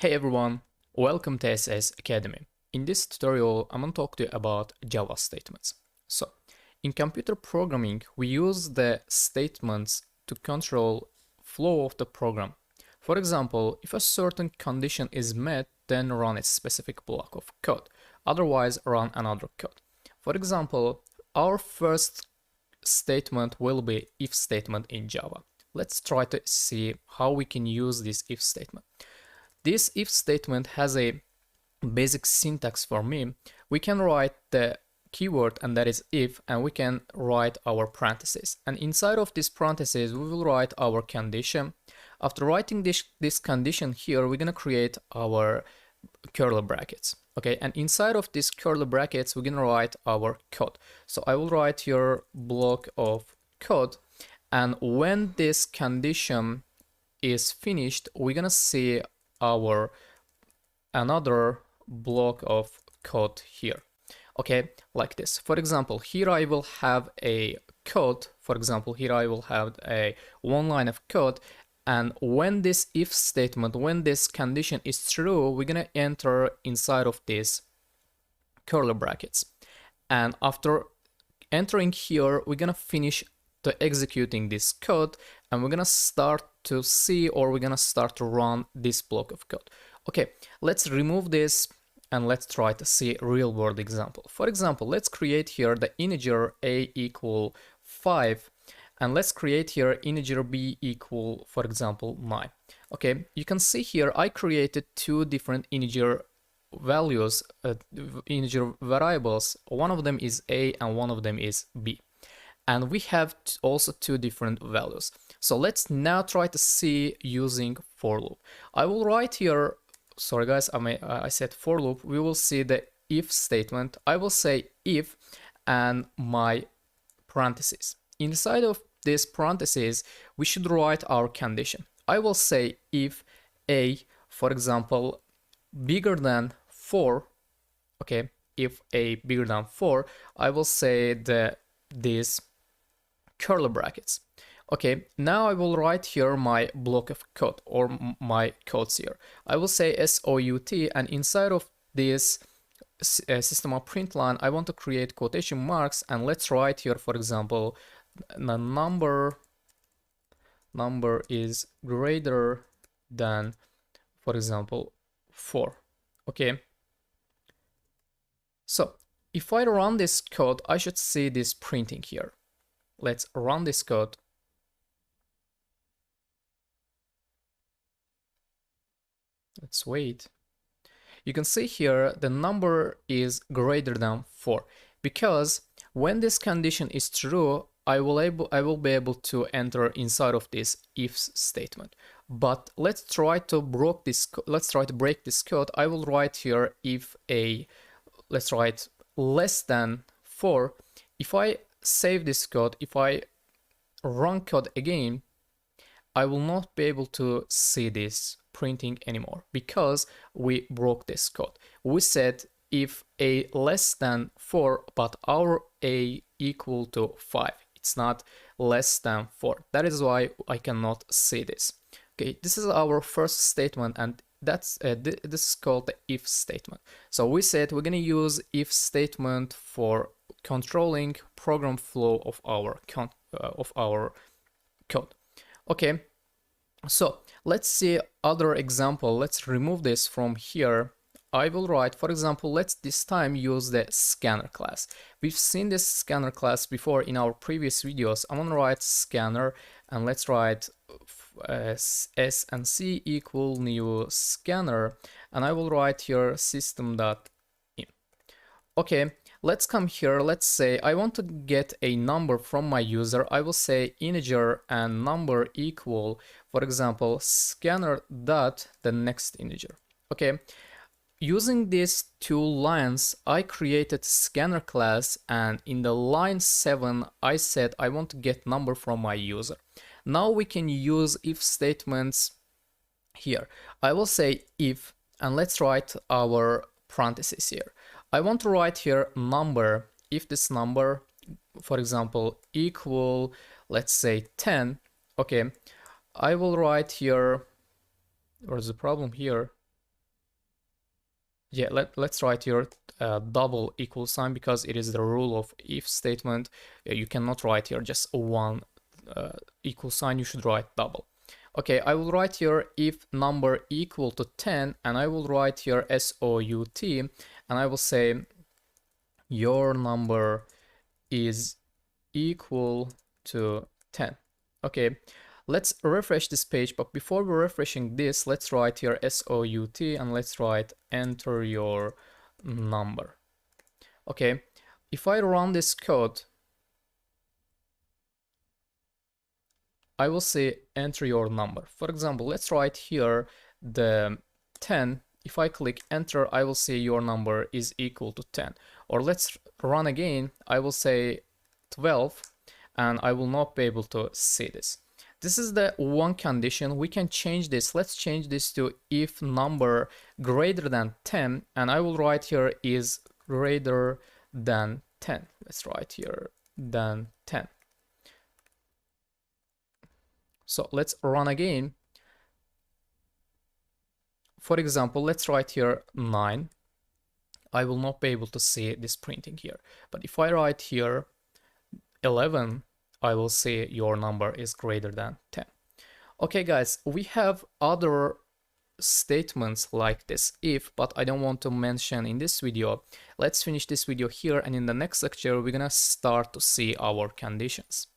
Hey everyone, welcome to SS Academy. In this tutorial, I'm going to talk to you about Java statements. So, in computer programming, we use the statements to control flow of the program. For example, if a certain condition is met, then run a specific block of code. Otherwise, run another code. For example, our first statement will be if statement in Java. Let's try to see how we can use this if statement. This if statement has a basic syntax for me. We can write the keyword, and that is if, and we can write our parentheses. And inside of this parentheses, we will write our condition. After writing this condition here, we're gonna create our curly brackets. Okay, and inside of these curly brackets, we're gonna write our code. So I will write here block of code, and when this condition is finished, we're gonna see our another block of code here. Okay, like this. For example, here I will have a code. For example, here I will have a one line of code, and when this if statement, when this condition is true, we're gonna enter inside of this curly brackets, and after entering here, we're gonna finish to executing this code, and we're gonna start to see, or we're gonna start to run this block of code. Okay, let's remove this and let's try to see a real world example. For example, let's create here the integer a equal 5, and let's create here integer b equal, for example, 9. Okay, you can see here I created two different integer values, integer variables. One of them is a and one of them is b. And we have also two different values. So let's now try to see using for loop. I will write here, sorry guys, I said for loop. We will see the if statement. I will say if and my parentheses. Inside of this parentheses, we should write our condition. I will say if a, for example, bigger than 4, okay, if a bigger than 4, I will say this curly brackets. Okay, now I will write here my block of code, or my codes here. I will say SOUT, and inside of this system.println, I want to create quotation marks, and let's write here, for example, the number is greater than, for example, 4. Okay, so if I run this code, I should see this printing here. Let's run this code. Let's wait. You can see here the number is greater than 4, because when this condition is true, I will be able to enter inside of this if statement. But let's try to break this code. I will write here if a, let's write less than 4. If I save this code, if I run code again, I will not be able to see this printing anymore, because we broke this code. We said if a less than 4, but our a equal to 5. It's not less than 4. That is why I cannot see this. Okay, this is our first statement, and that's this is called the if statement. So we said we're gonna use if statement for controlling program flow of our code. Okay, so let's see other example. Let's remove this from here. I will write, for example, let's this time use the scanner class. We've seen this scanner class before in our previous videos. I'm gonna write scanner, and let's write s and c equal new scanner, and I will write here system.in. Okay, let's come here. Let's say I want to get a number from my user. I will say integer and number equal, for example, scanner dot the next integer. Okay, using these two lines, I created scanner class, and in the line 7, I said I want to get number from my user. Now we can use if statements here. I will say if, and let's write our parentheses here. I want to write here number, if this number, for example, equal, let's say 10. Okay, I will write here, where's the problem here? Yeah, let's write here double equal sign, because it is the rule of if statement. You cannot write here just one equal sign, you should write double. Okay, I will write here if number equal to 10, and I will write here SOUT, and I will say your number is equal to 10. Okay, let's refresh this page, but before we're refreshing this, let's write here SOUT, and let's write enter your number. Okay, if I run this code, I will say enter your number. For example, let's write here the 10. If I click enter, I will say your number is equal to 10. Or let's run again, I will say 12, and I will not be able to see this. This is the one condition. We can change this. Let's change this to if number greater than 10, and I will write here is greater than 10. Let's write here than 10. So let's run again. For example, let's write here 9. I will not be able to see this printing here. But if I write here 11, I will see your number is greater than 10. Okay, guys, we have other statements like this if, but I don't want to mention in this video. Let's finish this video here, and in the next lecture, we're gonna start to see our conditions.